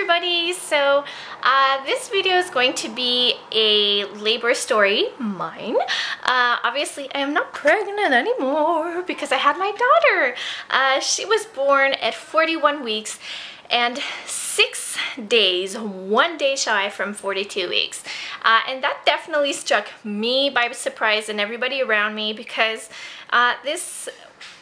everybody. So this video is going to be a labor story, mine. Obviously I am not pregnant anymore because I had my daughter. She was born at 41 weeks and 6 days, 1 day shy from 42 weeks. And that definitely struck me by surprise and everybody around me because this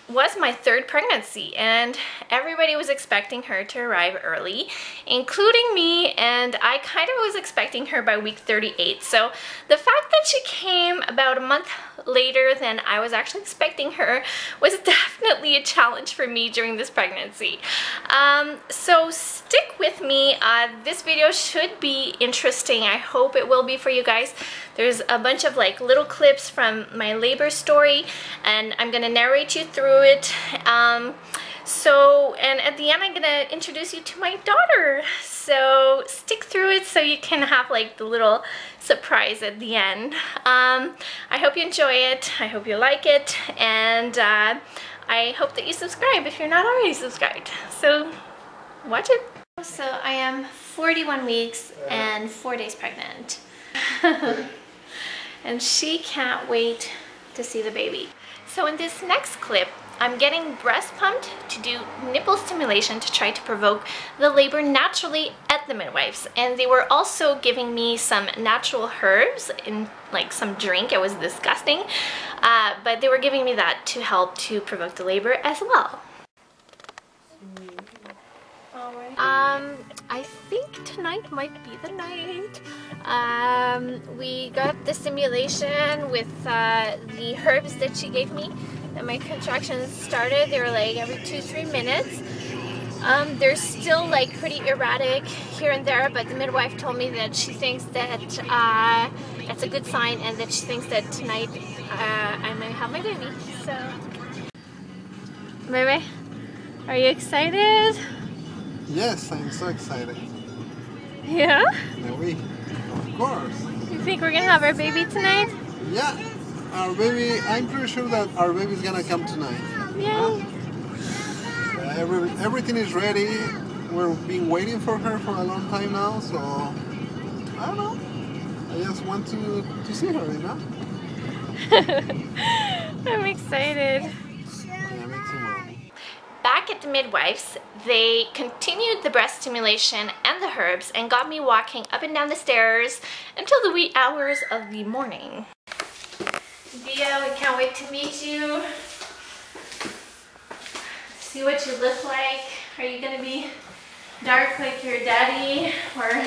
was my third pregnancy and everybody was expecting her to arrive early, including me, and I kind of was expecting her by week 38. So the fact that she came about a month later than I was actually expecting her was definitely a challenge for me during this pregnancy. So stick with me. This video should be interesting. I hope it will be for you guys. There's a bunch of like little clips from my labor story and I'm gonna narrate you through it. And at the end I'm gonna introduce you to my daughter. So stick through it so you can have like the little surprise at the end. I hope you enjoy it. I hope you like it. And I hope that you subscribe if you're not already subscribed. So watch it. So I am 41 weeks and 4 days pregnant. And she can't wait to see the baby. So in this next clip, I'm getting breast pumped to do nipple stimulation to try to provoke the labor naturally at the midwives. And they were also giving me some natural herbs in like some drink. It was disgusting. But they were giving me that to help to provoke the labor as well. I think tonight might be the night. We got the stimulation with the herbs that she gave me, and my contractions started. They were like every 2-3 minutes. They're still like pretty erratic here and there, but the midwife told me that she thinks that that's a good sign and that she thinks that tonight I might have my baby. So, baby, are you excited? Yes, I'm so excited. Yeah? Oui, of course. You think we're gonna have our baby tonight? Yeah, our baby, I'm pretty sure that our baby's gonna come tonight. Yay! Everything is ready. We've been waiting for her for a long time now, so I don't know. I just want to see her, you know? I'm excited. Yeah, me too. Back at the midwife's, they continued the breast stimulation and the herbs and got me walking up and down the stairs until the wee hours of the morning. Dia, we can't wait to meet you. See what you look like. Are you gonna be dark like your daddy or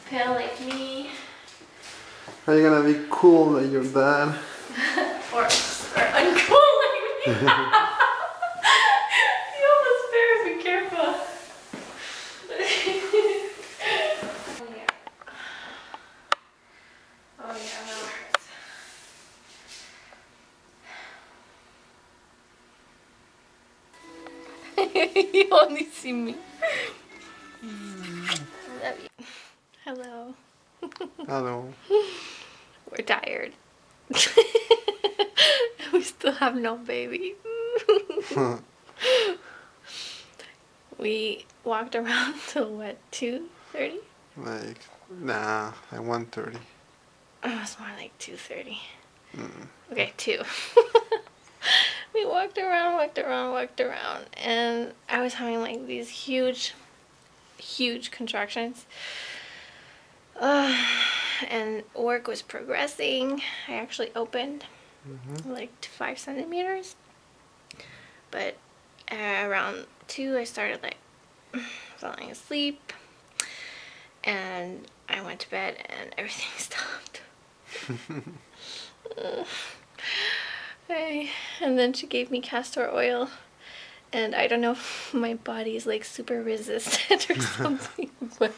pale like me? Are you gonna be cool like your dad? or uncool like me? Be careful. Oh yeah. Oh yeah, that hurts. You only see me. Love you. Hello. Hello. We're tired. We still have no baby. We walked around till what, 2:30? Like, nah, at 1:30. Oh, it was more like 2:30. Mm. Okay, 2. We walked around, and I was having like these huge contractions. And work was progressing. I actually opened like to 5 centimeters. But around 2 I started like falling asleep and I went to bed and everything stopped. And then she gave me castor oil and I don't know if my body is like super resistant or something, but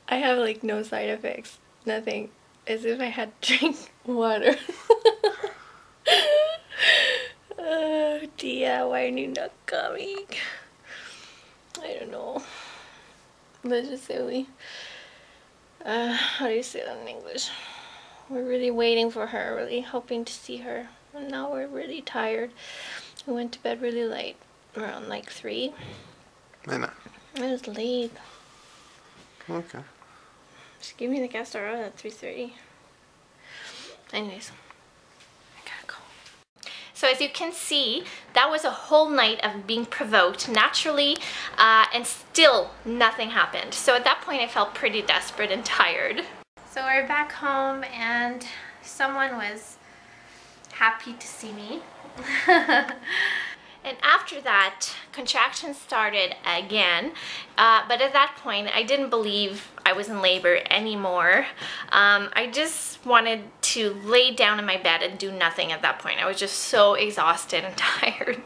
I have like no side effects, nothing, as if I had to drink water. Oh dear, why are you not coming? I don't know. Let's just say how do you say that in English? We're really waiting for her, really hoping to see her. And now we're really tired. We went to bed really late, around like 3. I know. It was late. Okay. She gave me the gas star at 3:30. Anyways, I gotta go. So as you can see, that was a whole night of being provoked naturally, and still nothing happened. So at that point I felt pretty desperate and tired. So we're back home and someone was happy to see me. And after that, contractions started again, but at that point I didn't believe I was in labor anymore. I just wanted to lay down in my bed and do nothing at that point. I was just so exhausted and tired.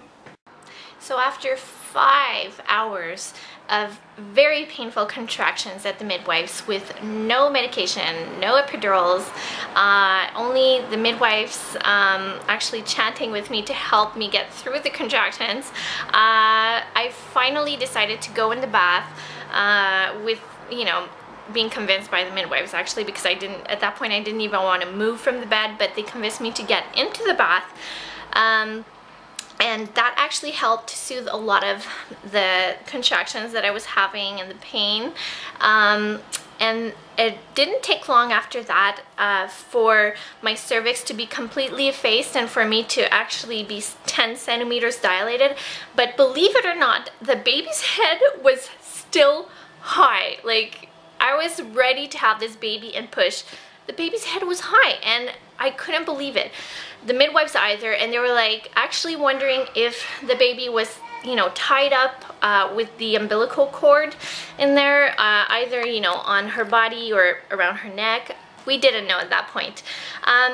So after 5 hours of very painful contractions at the midwives with no medication, no epidurals, only the midwives actually chanting with me to help me get through the contractions, I finally decided to go in the bath with, you know, being convinced by the midwives actually, because I didn't, at that point I didn't even want to move from the bed, but they convinced me to get into the bath. And that actually helped to soothe a lot of the contractions that I was having and the pain. And it didn't take long after that for my cervix to be completely effaced and for me to actually be 10 centimeters dilated. But believe it or not, the baby's head was still high. Like, I was ready to have this baby and push. The baby's head was high and I couldn't believe it. The midwives either, and they were like actually wondering if the baby was, you know, tied up with the umbilical cord in there, either, you know, on her body or around her neck. We didn't know at that point.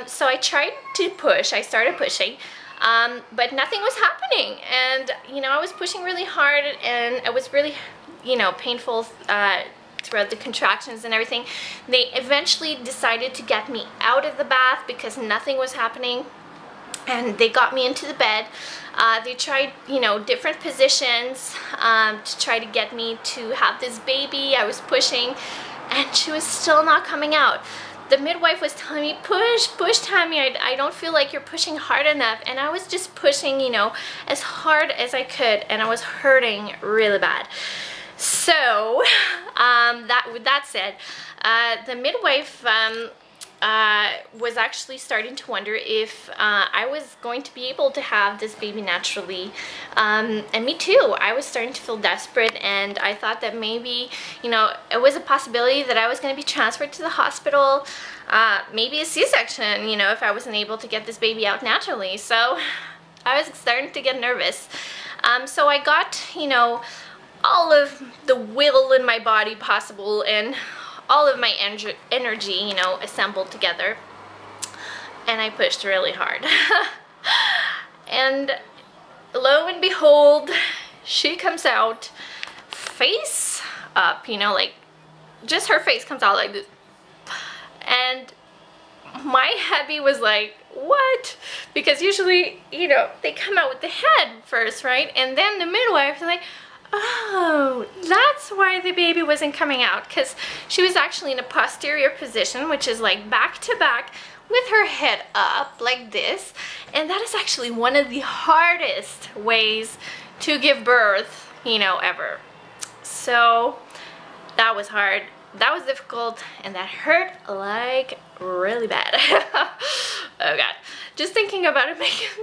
So I tried to push, I started pushing, but nothing was happening. And, you know, I was pushing really hard and it was really, you know, painful throughout the contractions and everything. They eventually decided to get me out of the bath because nothing was happening, and they got me into the bed. They tried, you know, different positions to try to get me to have this baby. I was pushing and she was still not coming out. The midwife was telling me, push, push, Tammy, I don't feel like you're pushing hard enough. And I was just pushing, you know, as hard as I could, and I was hurting really bad. So, with that said, the midwife was actually starting to wonder if I was going to be able to have this baby naturally. And me too. I was starting to feel desperate, and I thought that maybe, you know, it was a possibility that I was going to be transferred to the hospital, maybe a C-section, you know, if I wasn't able to get this baby out naturally. So I was starting to get nervous. So I got, you know, all of the will in my body possible and all of my energy, you know, assembled together, and I pushed really hard. And lo and behold, she comes out face up, you know, like just her face comes out like this. And my hubby was like, what? Because usually, you know, they come out with the head first, right? And then the midwife is like, oh, that's why the baby wasn't coming out, because she was actually in a posterior position, which is like back to back with her head up like this. And that is actually one of the hardest ways to give birth, you know, ever. So that was hard, that was difficult, and that hurt like really bad. Oh god, just thinking about it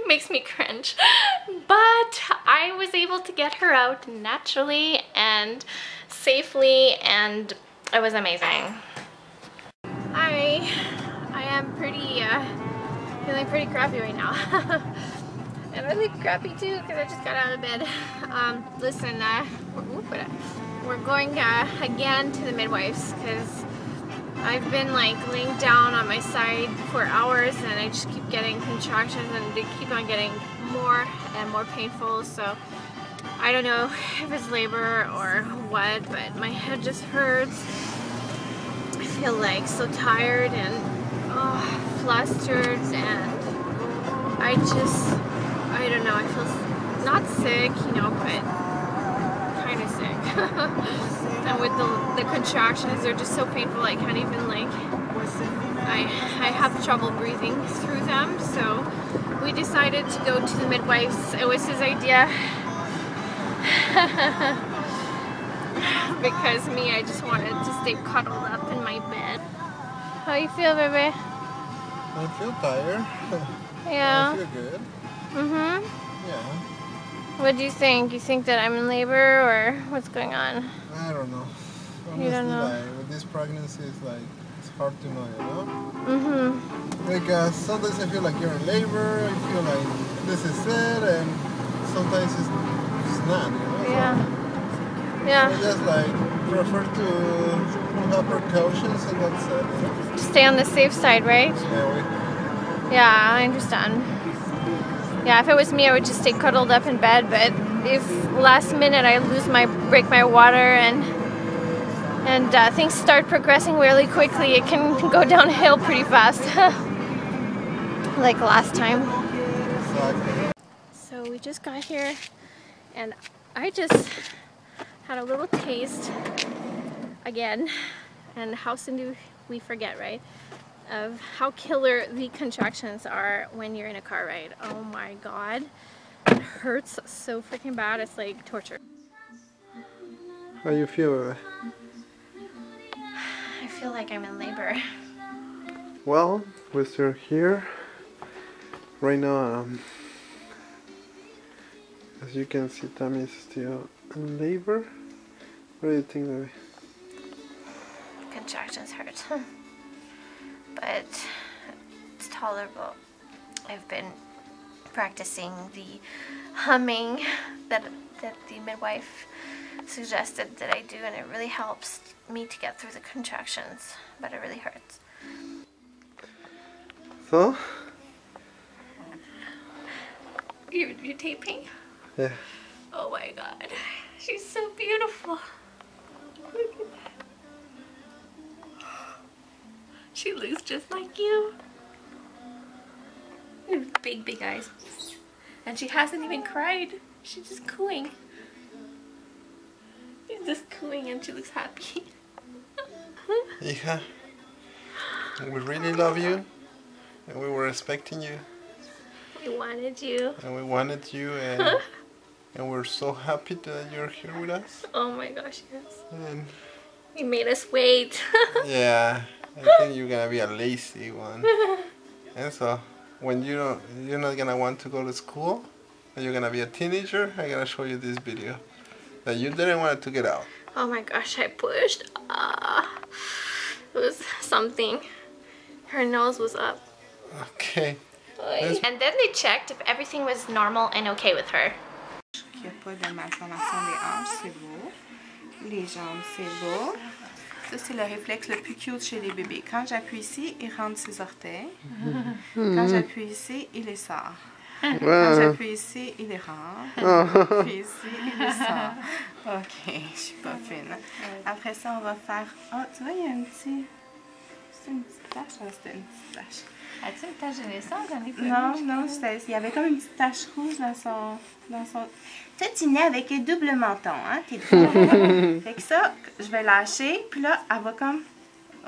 makes me cringe. But I was able to get her out naturally and safely, and it was amazing. I am pretty feeling pretty crappy right now. And really crappy too because I just got out of bed. Listen, we're going again to the midwives because I've been like laying down on my side for hours and I just keep getting contractions and they keep on getting more and more painful. So I don't know if it's labor or what, but my head just hurts. I feel like so tired and flustered, and I don't know, I feel not sick, you know, but kind of sick. And with the contractions, they're just so painful, I can't even like, I have trouble breathing through them. So we decided to go to the midwives. It was his idea. because me, I just wanted to stay cuddled up in my bed. How you feel, baby? I feel tired. Yeah. I feel good. Mm-hmm. Yeah. What do you think? You think that I'm in labor or what's going on? I don't know. Honestly, You don't know? like, with this pregnancy, it's hard to know, you know? Mm-hmm. Like, sometimes I feel like you're in labor, I feel like this is it, and sometimes it's not, you know? Yeah. So, Yeah. I just, like, prefer to have precautions, and that's it, you know? Just stay on the safe side, right? Yeah, I understand. Yeah, if it was me, I would just stay cuddled up in bed, but if last minute I break my water and things start progressing really quickly, it can go downhill pretty fast. Like last time. Exactly. So we just got here and I just had a little taste again, and how soon do we forget, right? Of how killer the contractions are when you're in a car ride. Oh my god. It hurts so freaking bad, it's like torture. How you feel, baby? I feel like I'm in labor. Well, we're still here. Right now, as you can see, Tammy is still in labor. What do you think, baby? Contractions hurt. But it's tolerable. I've been practicing the humming that the midwife suggested that I do, and it really helps me to get through the contractions, but it really hurts. So? You're taping? Yeah. Oh my god. She's so beautiful. Look at that. She looks just like you. Big, big eyes. And she hasn't even cried. She's just cooing. She's just cooing and she looks happy. Yeah. We really love you. And we were expecting you. We wanted you. And we wanted you. And we're so happy that you're here with us. Oh my gosh, yes. And You made us wait. yeah. I think you're gonna be a lazy one. And so, when you're not gonna want to go to school, and you're gonna be a teenager, I'm gonna show you this video that you didn't want to get out. Oh my gosh, I pushed. It was something. Her nose was up. Okay. And then they checked if everything was normal and okay with her. Il n'y a pas de malformation des hanches, c'est beau. Les jambes, c'est beau. Ça, c'est le réflexe le plus cute chez les bébés. Quand j'appuie ici, il rentre ses orteils. Quand j'appuie ici, il les sort. Quand j'appuie ici, il les rentre. Quand j'appuie ici, il les sort. Ok, je suis pas fine. Après ça, on va faire... Oh, tu vois, il y a un petit... C'est une petite tache? Ouais, c'était une petite tache. As-tu une tache de naissance? J'en ai pas Non, non, il y avait comme une petite tache rouge dans son... Toi, tu nais avec un double menton, hein? T'es drôle. Fait que ça, je vais lâcher, puis là, elle va comme...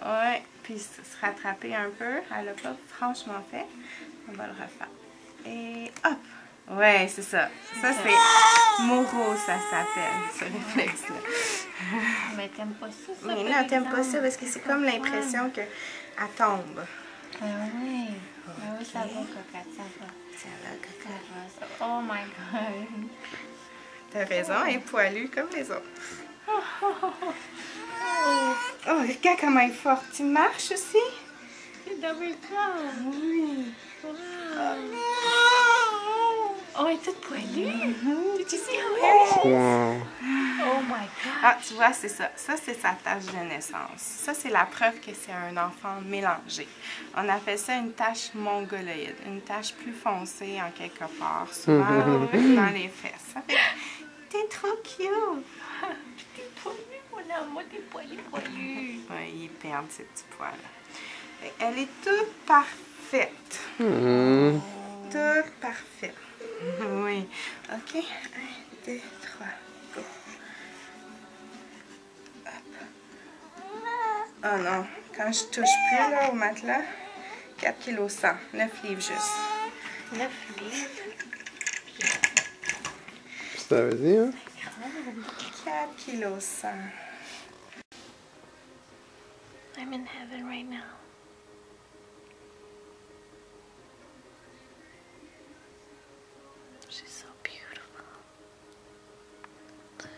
Ouais, puis se rattraper un peu. Elle l'a pas franchement fait. On va le refaire. Et hop! Ouais, c'est ça. Ça, c'est Moro, ça s'appelle, ce réflexe-là. Mais t'aimes pas ça? Mais non, t'aimes pas ça parce que c'est comme l'impression qu'elle tombe. Ah oui. Ah oui, ça va, cocotte, ça va. Ça va, cocotte. Oh my god. T'as raison, elle est poilue comme les autres. Oh, regarde comment elle est forte. Tu marches aussi? C'est double corps. Oui. Oh, elle est toute poilue. Did you see how hairy she is? Wow. Oh my god. Ah, tu vois, c'est ça. Ça, c'est sa tache de naissance. Ça, c'est la preuve que c'est un enfant mélangé. On appelle ça une tache mongoloïde. Une tache plus foncée en quelque part, souvent dans les fesses. Ça fait... T'es trop cute! T'es poilue, mon amour, t'es poilue. Ouais, ils perdent ces petits poils-là. Elle est toute parfaite. Toute parfaite. Oui. OK. 1, 2, 3. Go. Hop. Oh non. Quand je touche plus là, au matelas, 4 kg 100. 9 livres juste. 9 livres. Ça veut dire? 4 kg 100. I'm in heaven right now. She's so beautiful. Look.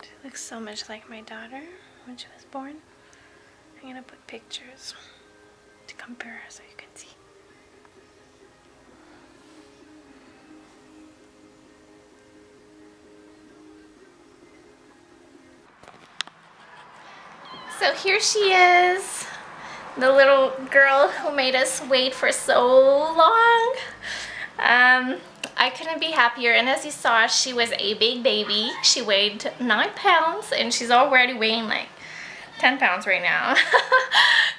She looks so much like my daughter when she was born. I'm gonna put pictures to compare so you can see. So here she is, the little girl who made us wait for so long. I couldn't be happier, and as you saw, she was a big baby. She weighed 9 pounds and she's already weighing like 10 pounds right now.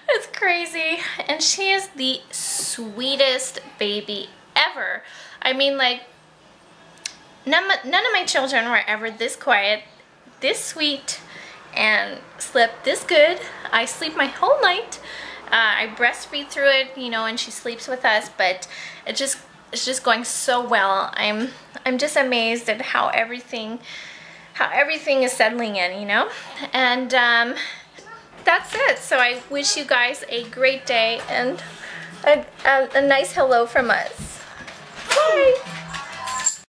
It's crazy. And she is the sweetest baby ever. I mean, like, none of my children were ever this quiet, this sweet, and slept this good. I sleep my whole night. I breastfeed through it, you know, and she sleeps with us, but it's just going so well. I'm just amazed at how everything is settling in, you know. And that's it. So I wish you guys a great day and a nice hello from us.